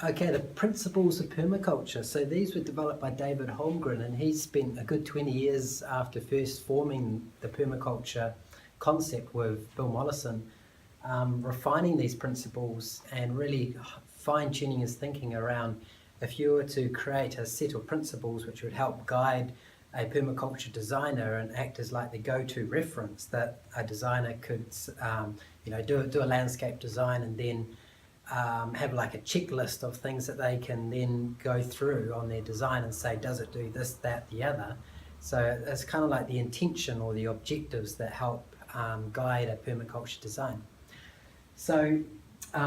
Okay, the principles of permaculture. So these were developed by David Holmgren, and he spent a good 20 years after first forming the permaculture concept with Bill Mollison, refining these principles and really fine-tuning his thinking around if you were to create a set of principles which would help guide a permaculture designer and act as like the go-to reference that a designer could do a landscape design and then have like a checklist of things that they can then go through on their design and say, does it do this, that, the other? So it's kind of like the intention or the objectives that help guide a permaculture design. So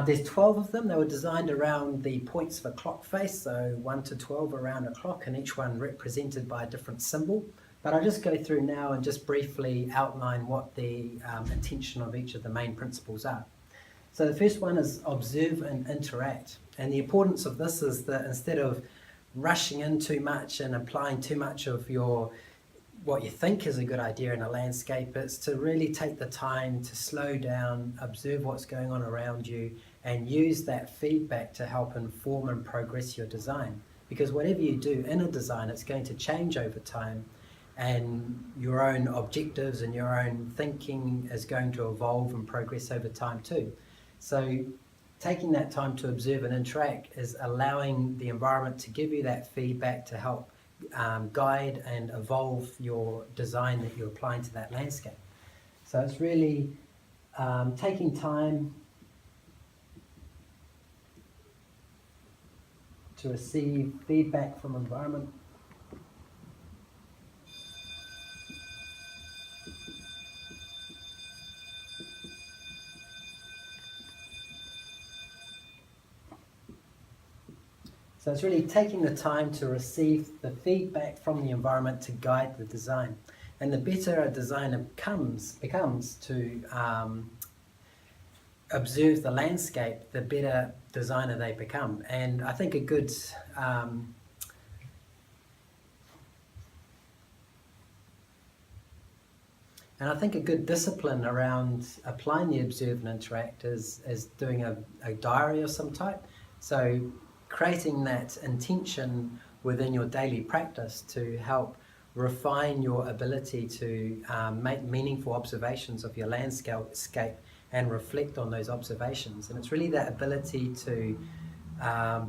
there's 12 of them. They were designed around the points of a clock face, so 1 to 12 around a clock, and each one represented by a different symbol. But I'll just go through now and just briefly outline what the intention of each of the main principles are. So the first one is observe and interact. And the importance of this is that instead of rushing in too much and applying too much of what you think is a good idea in a landscape, it's to really take the time to slow down, observe what's going on around you, and use that feedback to help inform and progress your design. Because whatever you do in a design, it's going to change over time, and your own objectives and your own thinking is going to evolve and progress over time too. So taking that time to observe and interact is allowing the environment to give you that feedback to help guide and evolve your design that you're applying to that landscape. So it's really taking time to receive feedback from environment. So it's really taking the time to receive the feedback from the environment to guide the design. And the better a designer becomes to observe the landscape, the better designer they become. And I think a good discipline around applying the observe and interact is doing a diary of some type. So creating that intention within your daily practice to help refine your ability to make meaningful observations of your landscape and reflect on those observations. And it's really that ability to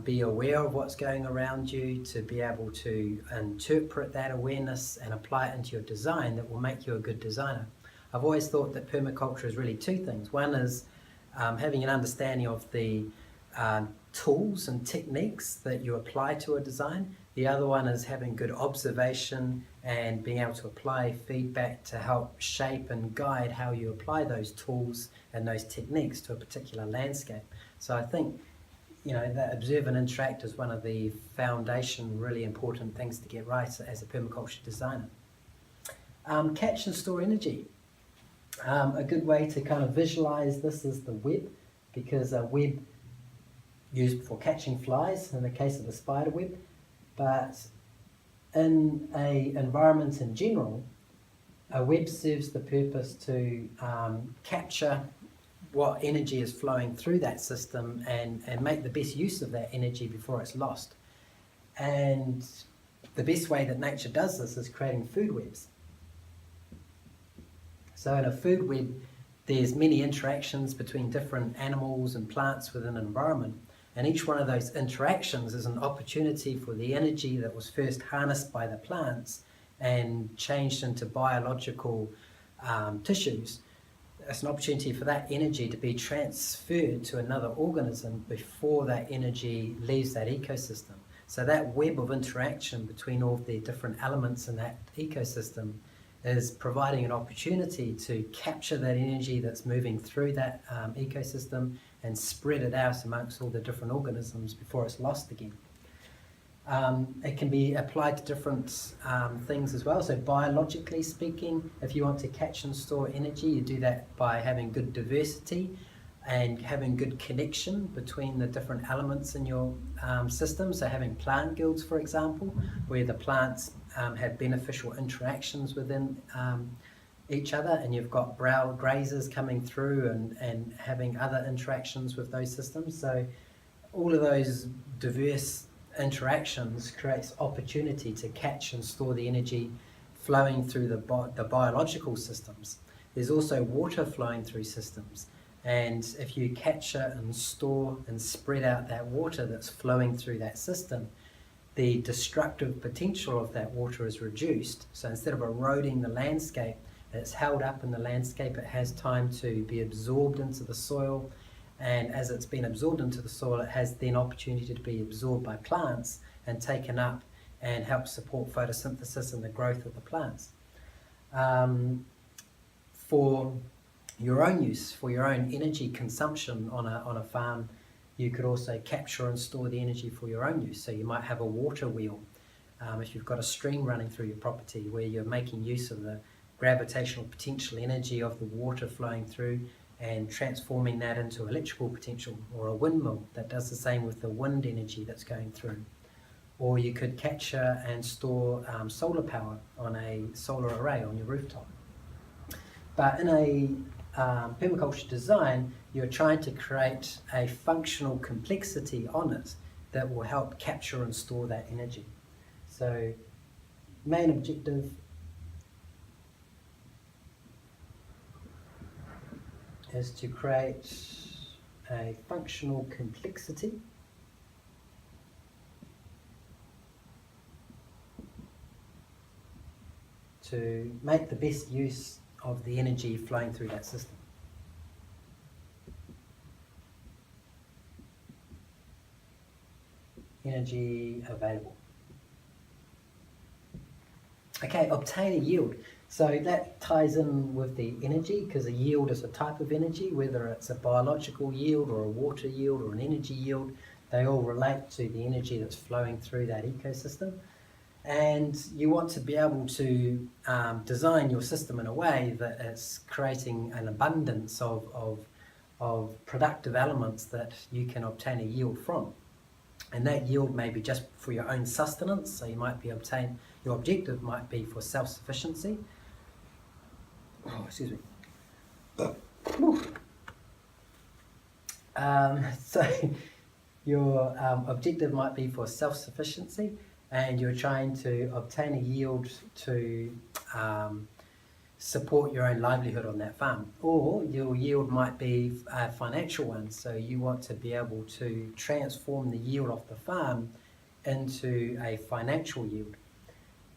be aware of what's going around you, to be able to interpret that awareness and apply it into your design that will make you a good designer. I've always thought that permaculture is really two things. One is having an understanding of the tools and techniques that you apply to a design. The other one is having good observation and being able to apply feedback to help shape and guide how you apply those tools and those techniques to a particular landscape. So I think that observe and interact is one of the foundation really important things to get right as a permaculture designer. Catch and store energy. A good way to kind of visualize this is the web, because a web used for catching flies in the case of the spider web, but in an environment in general, a web serves the purpose to capture what energy is flowing through that system and make the best use of that energy before it's lost. And the best way that nature does this is creating food webs. So in a food web, there's many interactions between different animals and plants within an environment. And each one of those interactions is an opportunity for the energy that was first harnessed by the plants and changed into biological tissues. It's an opportunity for that energy to be transferred to another organism before that energy leaves that ecosystem. So that web of interaction between all the different elements in that ecosystem is providing an opportunity to capture that energy that's moving through that ecosystem and spread it out amongst all the different organisms before it's lost again. It can be applied to different things as well. So biologically speaking, if you want to catch and store energy, you do that by having good diversity and having good connection between the different elements in your system. So having plant guilds, for example, where the plants have beneficial interactions within each other, and you've got grazers coming through and having other interactions with those systems. So all of those diverse interactions creates opportunity to catch and store the energy flowing through the biological systems. There's also water flowing through systems, and if you capture and store and spread out that water that's flowing through that system, the destructive potential of that water is reduced. So instead of eroding the landscape, it's held up in the landscape, it has time to be absorbed into the soil, and as it's been absorbed into the soil, it has then opportunity to be absorbed by plants and taken up and help support photosynthesis and the growth of the plants. For your own use, for your own energy consumption on a farm, you could also capture and store the energy for your own use. So you might have a water wheel, if you've got a stream running through your property, where you're making use of the gravitational potential energy of the water flowing through and transforming that into electrical potential, or a windmill that does the same with the wind energy that's going through. Or you could capture and store solar power on a solar array on your rooftop. But in a permaculture design, you're trying to create a functional complexity on it that will help capture and store that energy. So, main objective is to create a functional complexity to make the best use of the energy flowing through that system. Energy available. Okay, obtain a yield. So that ties in with the energy, because a yield is a type of energy, whether it's a biological yield or a water yield or an energy yield, they all relate to the energy that's flowing through that ecosystem. And you want to be able to design your system in a way that it's creating an abundance of productive elements that you can obtain a yield from. And that yield may be just for your own sustenance, so you might be your objective might be for self-sufficiency. Oh, excuse me. So your objective might be for self-sufficiency, and you're trying to obtain a yield to support your own livelihood on that farm. Or your yield might be a financial one, so you want to be able to transform the yield of the farm into a financial yield.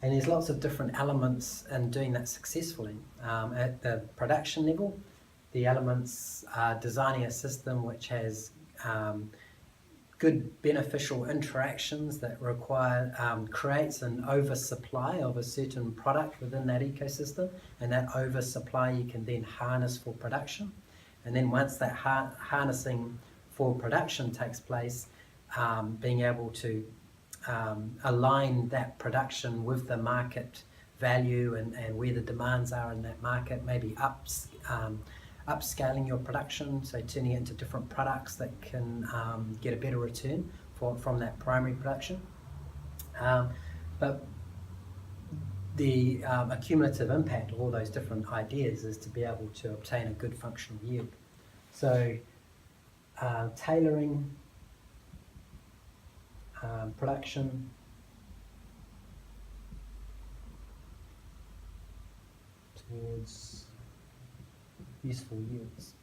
And there's lots of different elements in doing that successfully. At the production level, the elements are designing a system which has good beneficial interactions that creates an oversupply of a certain product within that ecosystem, and that oversupply you can then harness for production. And then once that harnessing for production takes place, being able to align that production with the market value and where the demands are in that market, maybe upscaling your production, so turning it into different products that can get a better return from that primary production. But the accumulative impact of all those different ideas is to be able to obtain a good functional yield. So tailoring production towards useful yields.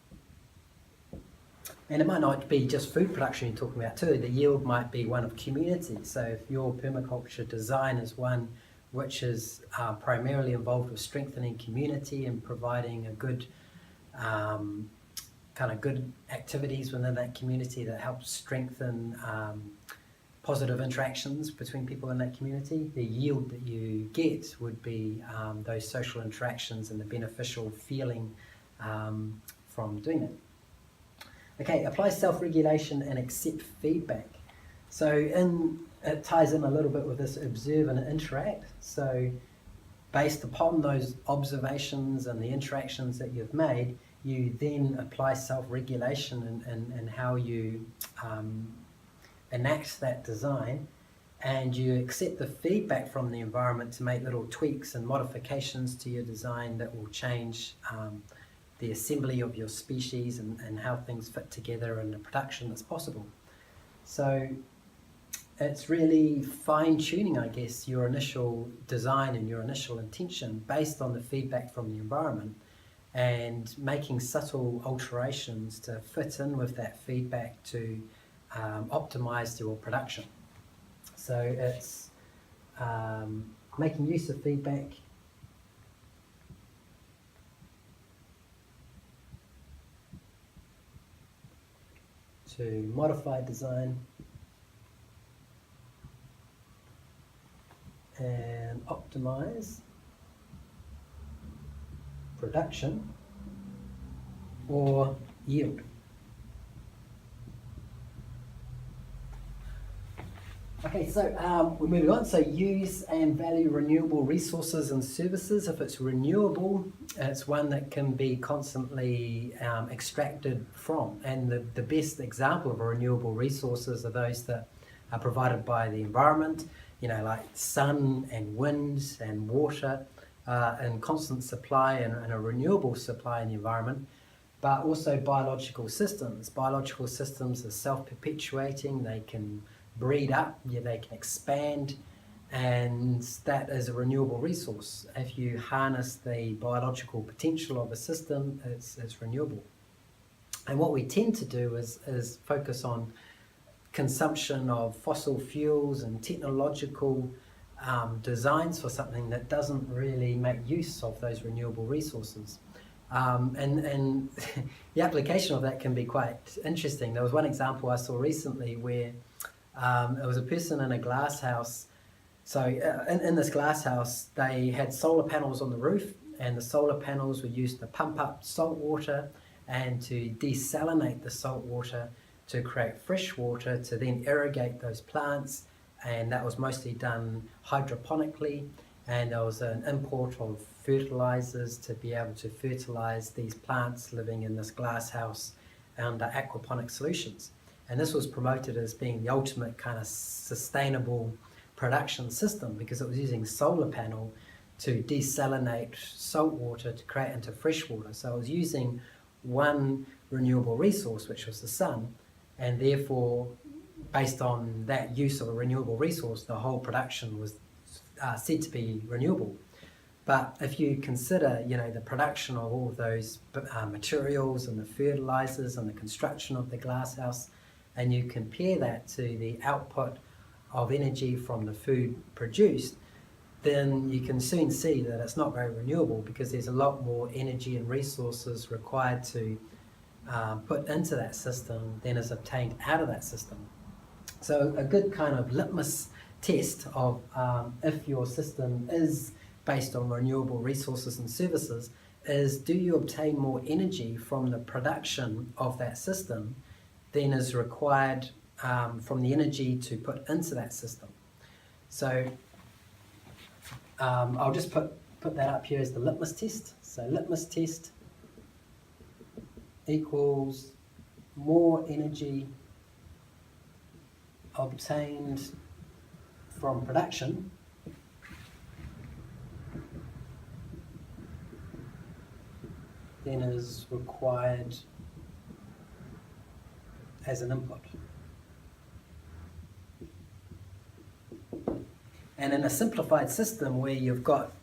And it might not be just food production you're talking about too. The yield might be one of community. So if your permaculture design is one which is primarily involved with strengthening community and providing a good good activities within that community that helps strengthen positive interactions between people in that community, the yield that you get would be those social interactions and the beneficial feeling from doing it. Okay, apply self-regulation and accept feedback. So it ties in a little bit with this observe and interact. So based upon those observations and the interactions that you've made, you then apply self-regulation and how you enact that design, and you accept the feedback from the environment to make little tweaks and modifications to your design that will change the assembly of your species and how things fit together and the production that's possible. So it's really fine-tuning, I guess, your initial design and your initial intention based on the feedback from the environment, and making subtle alterations to fit in with that feedback to optimize your production. So it's making use of feedback, to modify design and optimize production or yield. Okay, so we're moving on. So use and value renewable resources and services. If it's renewable, it's one that can be constantly extracted from. And the best example of a renewable resources are those that are provided by the environment, like sun and wind and water, and constant supply and a renewable supply in the environment. But also biological systems. Biological systems are self-perpetuating. They can breed up, they can expand, and that is a renewable resource. If you harness the biological potential of a system, it's renewable. And what we tend to do is focus on consumption of fossil fuels and technological designs for something that doesn't really make use of those renewable resources. And the application of that can be quite interesting. There was one example I saw recently where it was a person in a glass house. So in this glass house, they had solar panels on the roof, and the solar panels were used to pump up salt water and to desalinate the salt water to create fresh water to then irrigate those plants. And that was mostly done hydroponically, and there was an import of fertilizers to be able to fertilize these plants living in this glass house under aquaponic solutions. And this was promoted as being the ultimate kind of sustainable production system, because it was using solar panel to desalinate salt water to create into fresh water. So it was using one renewable resource, which was the sun, and therefore, based on that use of a renewable resource, the whole production was said to be renewable. But if you consider, the production of all of those materials and the fertilizers and the construction of the glasshouse, and you compare that to the output of energy from the food produced, then you can soon see that it's not very renewable, because there's a lot more energy and resources required to put into that system than is obtained out of that system. So a good kind of litmus test of if your system is based on renewable resources and services is, do you obtain more energy from the production of that system than is required from the energy to put into that system? So I'll just put that up here as the litmus test. So litmus test equals more energy obtained from production than is required as an input. And in a simplified system where you've got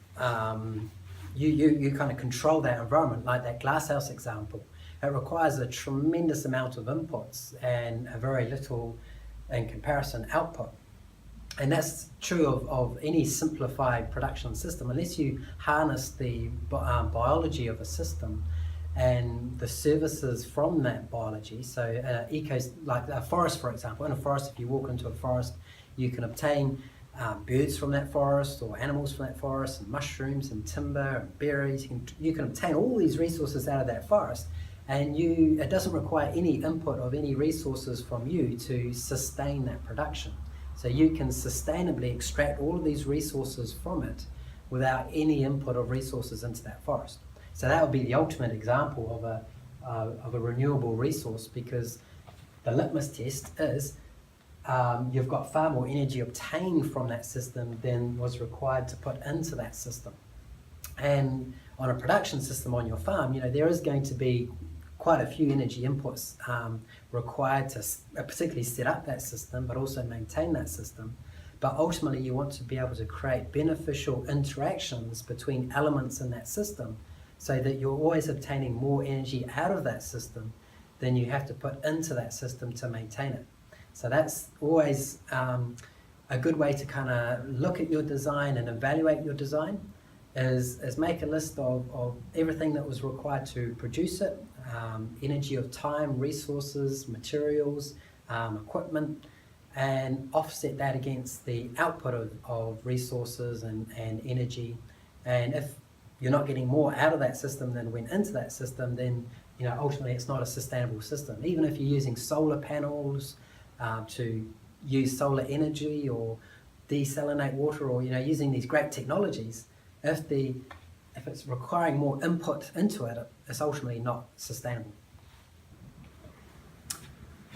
you kind of control that environment, like that glasshouse example, it requires a tremendous amount of inputs and a very little, in comparison, output. And that's true of any simplified production system. Unless you harness the biology of a system and the services from that biology. So like a forest, for example. In a forest, if you walk into a forest, you can obtain birds from that forest, or animals from that forest, and mushrooms and timber and berries. You can obtain all these resources out of that forest, and it doesn't require any input of any resources from you to sustain that production. So you can sustainably extract all of these resources from it without any input of resources into that forest. So that would be the ultimate example of a renewable resource, because the litmus test is you've got far more energy obtained from that system than was required to put into that system. And on a production system on your farm, there is going to be quite a few energy inputs required to particularly set up that system, but also maintain that system. But ultimately, you want to be able to create beneficial interactions between elements in that system so that you're always obtaining more energy out of that system than you have to put into that system to maintain it. So that's always a good way to kind of look at your design and evaluate your design, is make a list of everything that was required to produce it, energy of time, resources, materials, equipment, and offset that against the output of resources and energy. And if you're not getting more out of that system than went into that system, then ultimately it's not a sustainable system. Even if you're using solar panels to use solar energy or desalinate water, or using these great technologies, if it's requiring more input into it, it's ultimately not sustainable.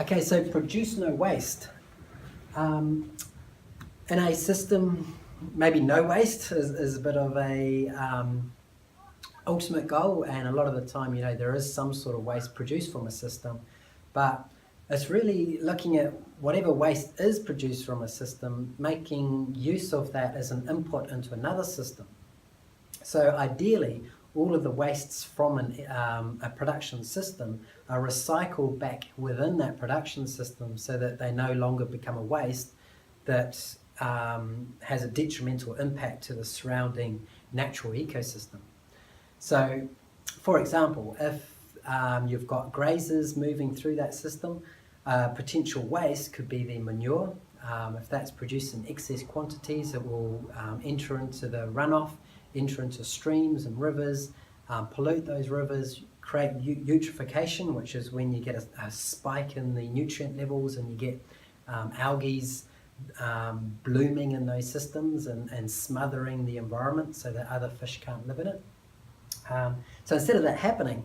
Okay, so produce no waste. In a system, maybe no waste is a bit of a ultimate goal, and a lot of the time, there is some sort of waste produced from a system, but it's really looking at whatever waste is produced from a system, making use of that as an input into another system. So ideally, all of the wastes from a production system are recycled back within that production system so that they no longer become a waste that has a detrimental impact to the surrounding natural ecosystem. So, for example, if you've got grazers moving through that system, potential waste could be the manure. If that's produced in excess quantities, it will enter into the runoff, enter into streams and rivers, pollute those rivers, create eutrophication, which is when you get a spike in the nutrient levels and you get algae blooming in those systems and smothering the environment so that other fish can't live in it. So instead of that happening,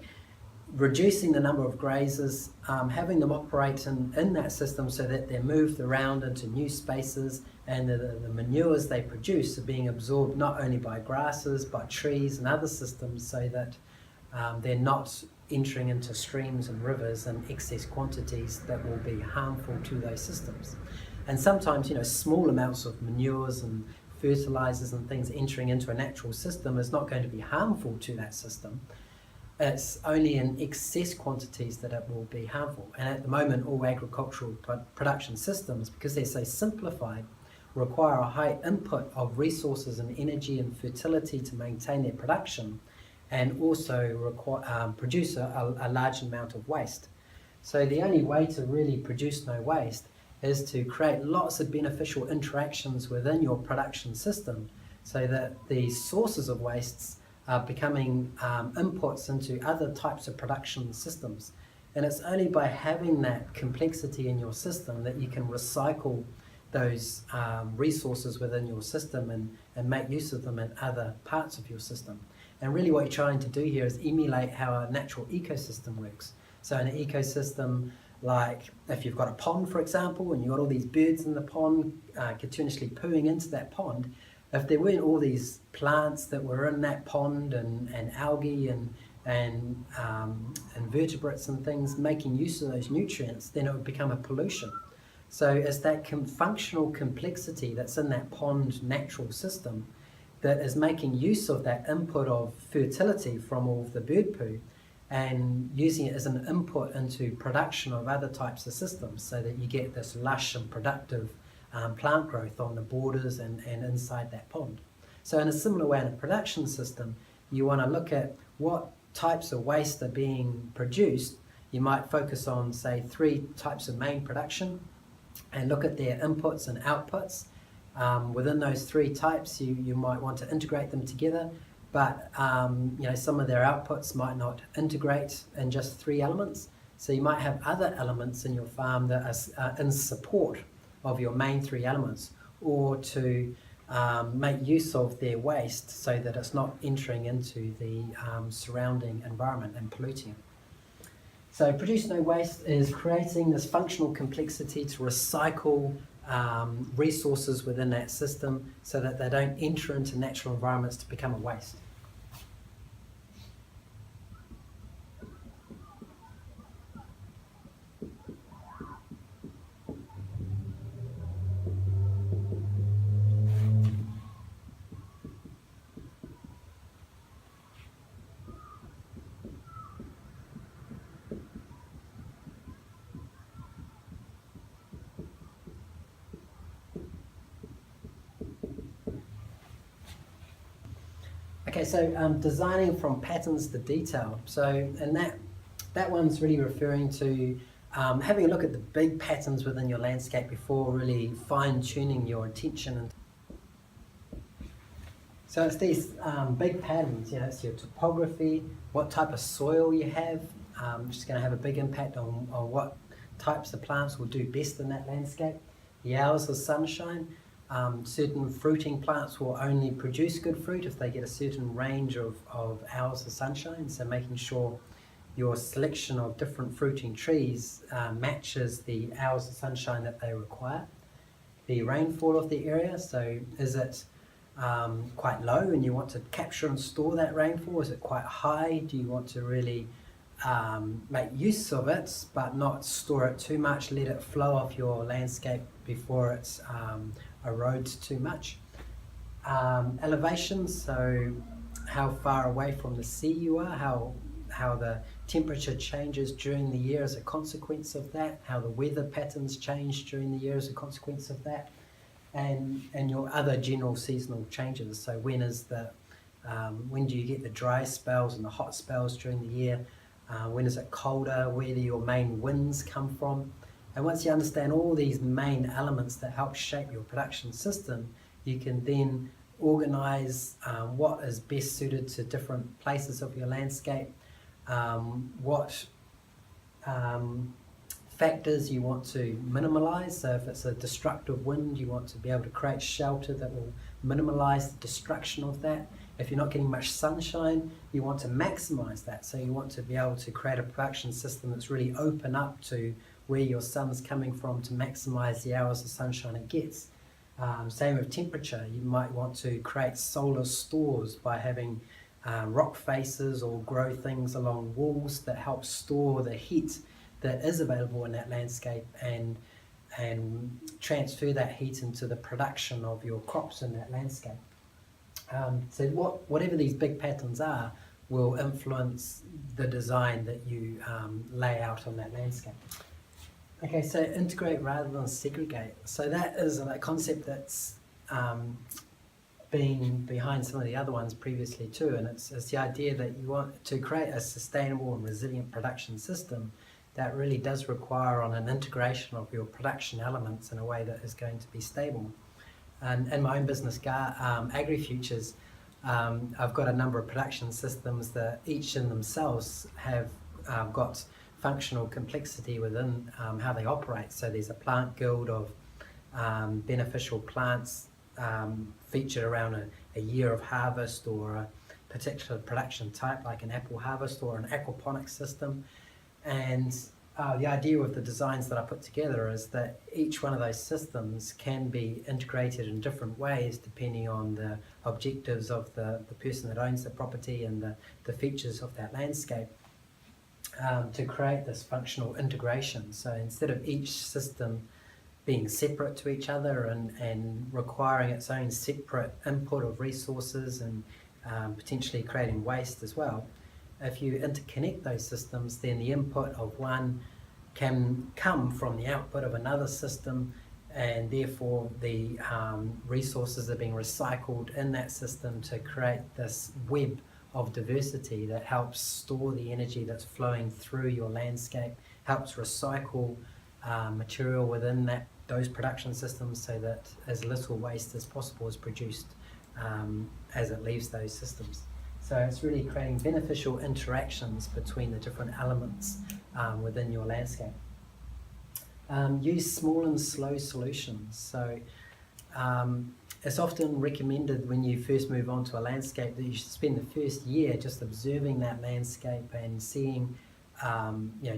reducing the number of grazers, having them operate in that system so that they're moved around into new spaces, and the manures they produce are being absorbed not only by grasses but trees and other systems, so that they're not entering into streams and rivers in excess quantities that will be harmful to those systems. And sometimes, small amounts of manures and fertilizers and things entering into a natural system is not going to be harmful to that system. It's only in excess quantities that it will be harmful. And at the moment, all agricultural production systems, because they're so simplified, require a high input of resources and energy and fertility to maintain their production, and also produce a large amount of waste. So the only way to really produce no waste is to create lots of beneficial interactions within your production system so that the sources of wastes are becoming inputs into other types of production systems. And it's only by having that complexity in your system that you can recycle those resources within your system and make use of them in other parts of your system. And really what you're trying to do here is emulate how a natural ecosystem works. So in an ecosystem, like if you've got a pond, for example, and you've got all these birds in the pond continuously pooing into that pond, if there weren't all these plants that were in that pond and algae and invertebrates and things making use of those nutrients, then it would become a pollution. So it's that functional complexity that's in that pond natural system that is making use of that input of fertility from all of the bird poo and using it as an input into production of other types of systems so that you get this lush and productive plant growth on the borders and inside that pond. So in a similar way in a production system, you want to look at what types of waste are being produced. You might focus on, say, 3 types of main production and look at their inputs and outputs. Within those 3 types, you might want to integrate them together, but some of their outputs might not integrate in just 3 elements. So you might have other elements in your farm that are in support of your main 3 elements, or to make use of their waste so that it's not entering into the surrounding environment and polluting it. So produce no waste is creating this functional complexity to recycle resources within that system so that they don't enter into natural environments to become a waste. Okay, so designing from patterns to detail. So, and that one's really referring to having a look at the big patterns within your landscape before really fine-tuning your intention. So it's these big patterns, it's your topography, what type of soil you have, which is going to have a big impact on what types of plants will do best in that landscape. The hours of sunshine. Certain fruiting plants will only produce good fruit if they get a certain range of hours of sunshine, so making sure your selection of different fruiting trees matches the hours of sunshine that they require. The rainfall of the area, so is it quite low and you want to capture and store that rainfall? Is it quite high? Do you want to really make use of it but not store it too much, let it flow off your landscape before it erodes too much? Elevation, so how far away from the sea you are, how the temperature changes during the year as a consequence of that, how the weather patterns change during the year as a consequence of that, and your other general seasonal changes. So when do you get the dry spells and the hot spells during the year? When is it colder? Where do your main winds come from? And once you understand all these main elements that help shape your production system, you can then organize what is best suited to different places of your landscape, what factors you want to minimize. So if it's a destructive wind, you want to be able to create shelter that will minimize the destruction of that. If you're not getting much sunshine, you want to maximize that. So you want to be able to create a production system that's really open up to where your sun's coming from to maximize the hours of sunshine it gets. Same with temperature. You might want to create solar stores by having rock faces or grow things along walls that help store the heat that is available in that landscape and transfer that heat into the production of your crops in that landscape. So whatever these big patterns are will influence the design that you lay out on that landscape. Okay, so integrate rather than segregate. So that is a concept that's been behind some of the other ones previously too, and it's the idea that you want to create a sustainable and resilient production system that really does require on an integration of your production elements in a way that is going to be stable. And in my own business, AgriFutures, I've got a number of production systems that each in themselves have got functional complexity within how they operate. So there's a plant guild of beneficial plants featured around a year of harvest or a particular production type, like an apple harvest or an aquaponics system. And the idea with the designs that I put together is that each one of those systems can be integrated in different ways depending on the objectives of the person that owns the property and the features of that landscape, to create this functional integration. So instead of each system being separate to each other and requiring its own separate input of resources and potentially creating waste as well, if you interconnect those systems, then the input of one can come from the output of another system, and therefore the resources are being recycled in that system to create this web of diversity that helps store the energy that's flowing through your landscape, helps recycle material within those production systems so that as little waste as possible is produced as it leaves those systems. So it's really creating beneficial interactions between the different elements within your landscape. Use small and slow solutions. So it's often recommended when you first move on to a landscape that you should spend the first year just observing that landscape and seeing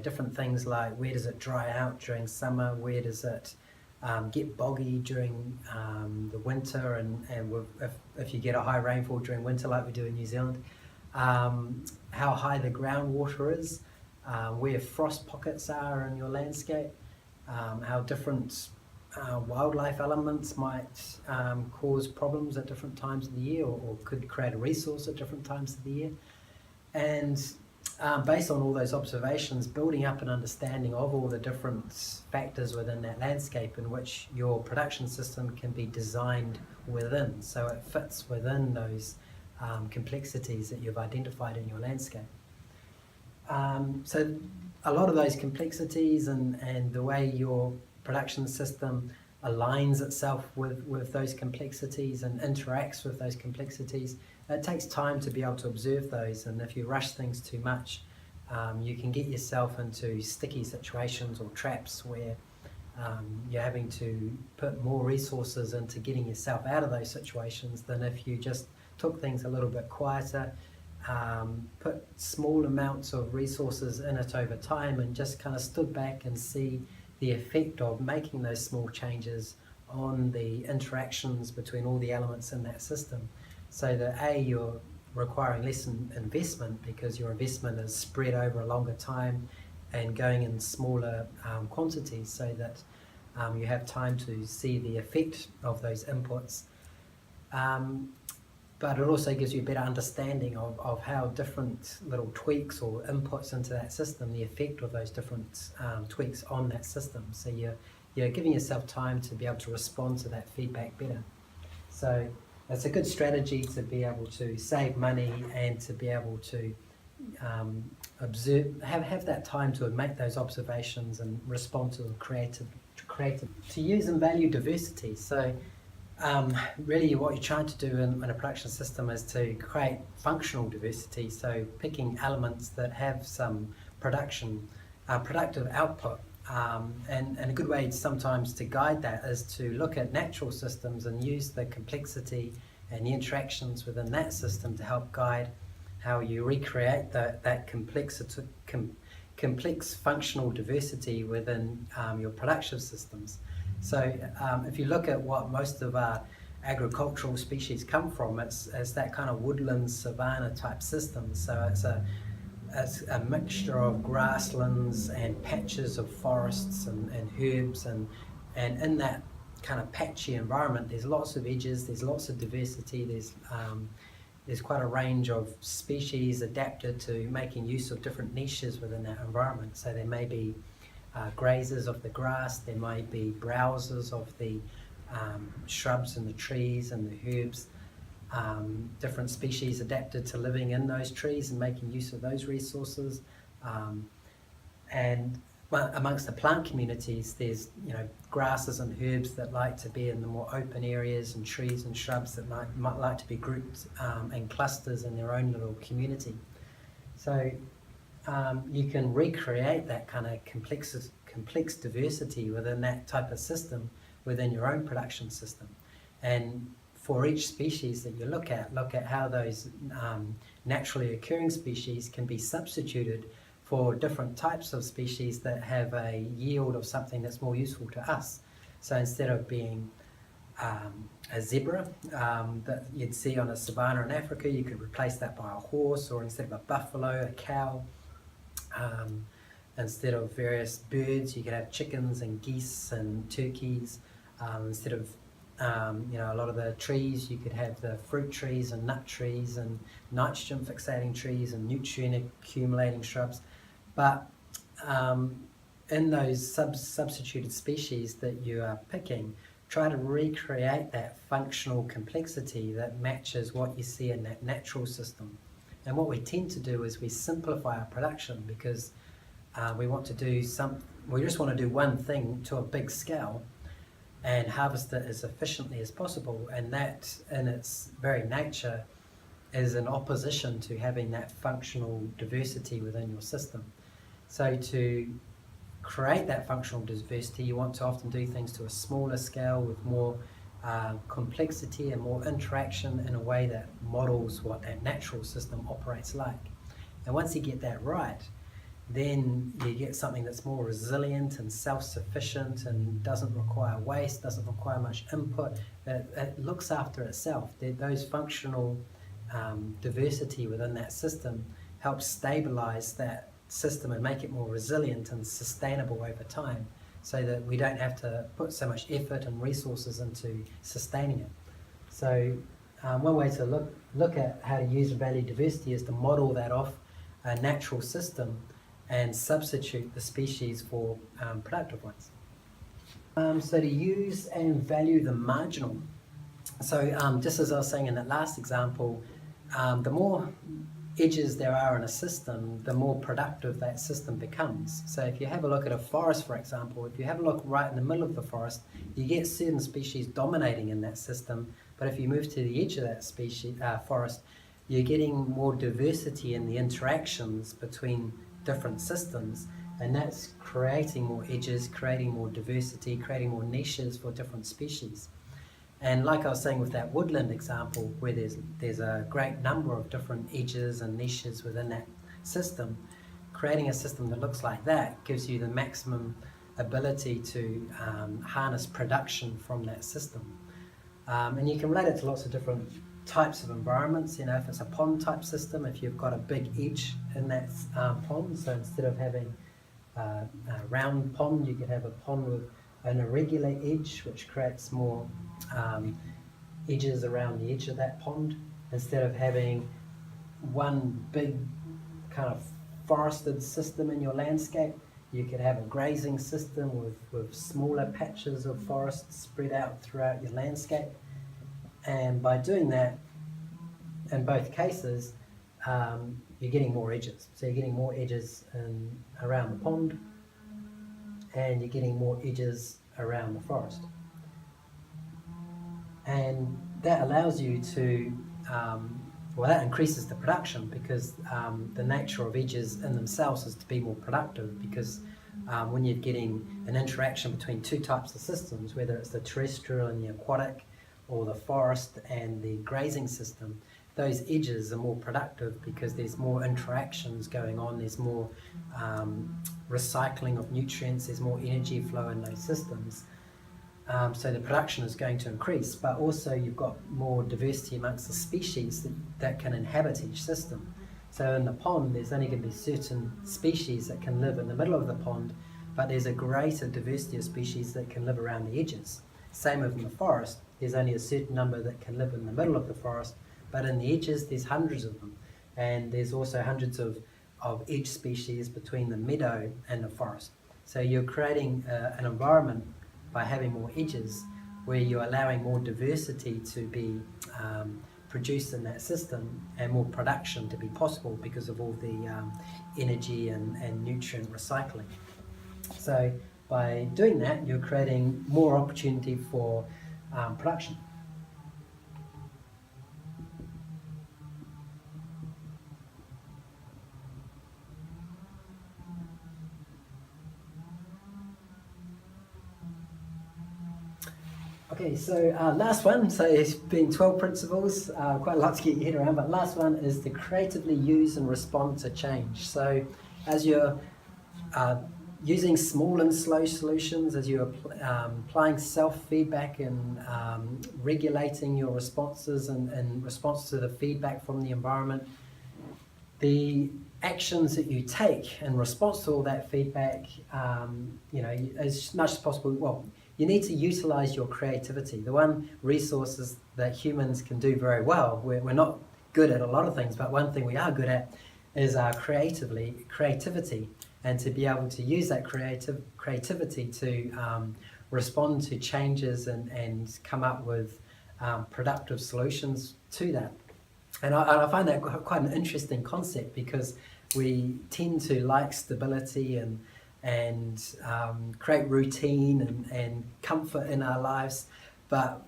different things like where does it dry out during summer, where does it get boggy during the winter, and if you get a high rainfall during winter like we do in New Zealand, how high the groundwater is, where frost pockets are in your landscape, how different wildlife elements might cause problems at different times of the year or could create a resource at different times of the year. And based on all those observations, building up an understanding of all the different factors within that landscape in which your production system can be designed within, so it fits within those complexities that you've identified in your landscape. So a lot of those complexities and the way your production system aligns itself with those complexities and interacts with those complexities, it takes time to be able to observe those, and if you rush things too much, you can get yourself into sticky situations or traps where you're having to put more resources into getting yourself out of those situations than if you just took things a little bit quieter, put small amounts of resources in it over time, and just kind of stood back and see the effect of making those small changes on the interactions between all the elements in that system. So that you're requiring less investment because your investment is spread over a longer time and going in smaller quantities, so that you have time to see the effect of those inputs. But it also gives you a better understanding of how different little tweaks or inputs into that system, the effect of those different tweaks on that system. So you're giving yourself time to be able to respond to that feedback better. So it's a good strategy to be able to save money and to be able to observe, have that time to make those observations and respond to them creative. To use and value diversity. So really what you're trying to do in a production system is to create functional diversity, so picking elements that have some productive output. And a good way sometimes to guide that is to look at natural systems and use the complexity and the interactions within that system to help guide how you recreate that complex functional diversity within your production systems. So if you look at what most of our agricultural species come from, it's that kind of woodland savanna type system. So it's a mixture of grasslands and patches of forests and herbs, and in that kind of patchy environment there's lots of edges, there's lots of diversity, there's quite a range of species adapted to making use of different niches within that environment. So there may be grazers of the grass, there may be browsers of the shrubs and the trees and the herbs, different species adapted to living in those trees and making use of those resources. And amongst the plant communities, there's grasses and herbs that like to be in the more open areas, and trees and shrubs that might like to be grouped in clusters in their own little community. So you can recreate that kind of complex diversity within that type of system within your own production system. And for each species that you look at how those naturally occurring species can be substituted for different types of species that have a yield of something that's more useful to us. So instead of being a zebra that you'd see on a savanna in Africa, you could replace that by a horse, or instead of a buffalo, a cow. Instead of various birds, you could have chickens and geese and turkeys. Instead of a lot of the trees, you could have the fruit trees and nut trees and nitrogen fixating trees and nutrient accumulating shrubs. But in those substituted species that you are picking, try to recreate that functional complexity that matches what you see in that natural system. And what we tend to do is we simplify our production because we just want to do one thing to a big scale and harvest it as efficiently as possible, and that in its very nature is in opposition to having that functional diversity within your system. So to create that functional diversity, you want to often do things to a smaller scale with more complexity and more interaction in a way that models what that natural system operates like. And once you get that right, then you get something that's more resilient and self-sufficient and doesn't require waste, doesn't require much input. It looks after itself. Those functional diversity within that system helps stabilize that system and make it more resilient and sustainable over time, so that we don't have to put so much effort and resources into sustaining it. So one way to look at how to use and value diversity is to model that off a natural system and substitute the species for productive ones. So to use and value the marginal. So just as I was saying in that last example, the more edges there are in a system, the more productive that system becomes. So if you have a look at a forest, for example, if you have a look right in the middle of the forest, you get certain species dominating in that system. But if you move to the edge of that forest, you're getting more diversity in the interactions between different systems, and that's creating more edges, creating more diversity, creating more niches for different species. And like I was saying with that woodland example, where there's a great number of different edges and niches within that system, creating a system that looks like that gives you the maximum ability to harness production from that system. And you can relate it to lots of different types of environments. You know, if it's a pond type system, if you've got a big edge in that pond, so instead of having a round pond, you could have a pond with an irregular edge, which creates more edges around the edge of that pond. Instead of having one big kind of forested system in your landscape, you could have a grazing system with smaller patches of forest spread out throughout your landscape. And by doing that, in both cases, you're getting more edges. So you're getting more edges around the pond, and you're getting more edges around the forest. And that allows you to, that increases the production, because the nature of edges in themselves is to be more productive, because when you're getting an interaction between two types of systems, whether it's the terrestrial and the aquatic, or the forest and the grazing system, those edges are more productive because there's more interactions going on, there's more recycling of nutrients, there's more energy flow in those systems. So the production is going to increase, but also you've got more diversity amongst the species that can inhabit each system. So in the pond, there's only going to be certain species that can live in the middle of the pond, but there's a greater diversity of species that can live around the edges. Same with in the forest, there's only a certain number that can live in the middle of the forest, but in the edges, there's hundreds of them. And there's also hundreds of edge species between the meadow and the forest. So you're creating an environment by having more edges, where you're allowing more diversity to be produced in that system, and more production to be possible because of all the energy and nutrient recycling. So by doing that, you're creating more opportunity for production. Okay, so last one, so it's been 12 principles, quite a lot to get your head around, but last one is to creatively use and respond to change. So as you're using small and slow solutions, as you're applying self-feedback and regulating your responses in response to the feedback from the environment, the actions that you take in response to all that feedback, as much as possible, you need to utilize your creativity. The one resources that humans can do very well, we're not good at a lot of things, but one thing we are good at is our creativity, and to be able to use that creativity to respond to changes and come up with productive solutions to that. And I find that quite an interesting concept, because we tend to like stability and create routine and comfort in our lives, but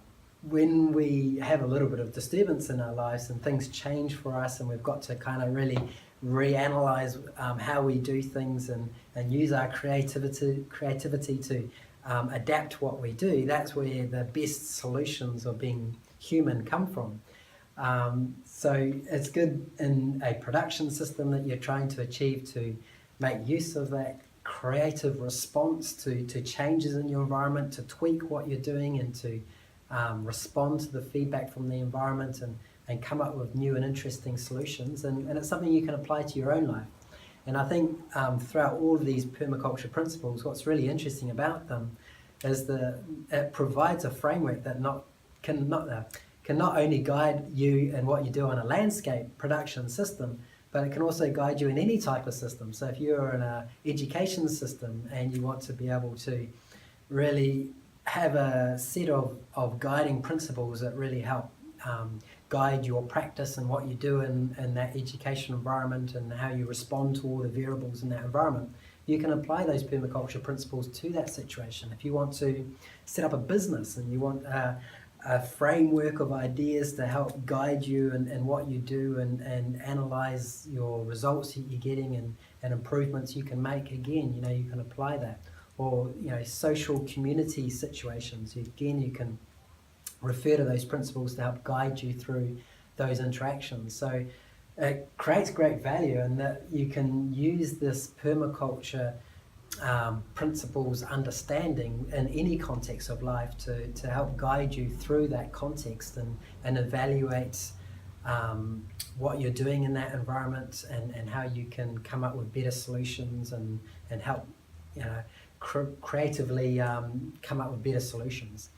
when we have a little bit of disturbance in our lives and things change for us, and we've got to kind of really reanalyze how we do things and use our creativity to adapt what we do, that's where the best solutions of being human come from. So it's good in a production system that you're trying to achieve to make use of that creative response to changes in your environment, to tweak what you're doing and to respond to the feedback from the environment and come up with new and interesting solutions. And it's something you can apply to your own life. And I think throughout all of these permaculture principles, what's really interesting about them is that it provides a framework that can not only guide you in what you do on a landscape production system, but it can also guide you in any type of system. So if you're in an education system and you want to be able to really have a set of guiding principles that really help guide your practice and what you do in that education environment and how you respond to all the variables in that environment, you can apply those permaculture principles to that situation. If you want to set up a business and you want a framework of ideas to help guide you in what you do and analyze your results that you're getting and improvements you can make, again, you can apply that. Or, social community situations, again, you can refer to those principles to help guide you through those interactions. So it creates great value in that you can use this permaculture principles understanding in any context of life to help guide you through that context and evaluate what you're doing in that environment and how you can come up with better solutions and help creatively come up with better solutions.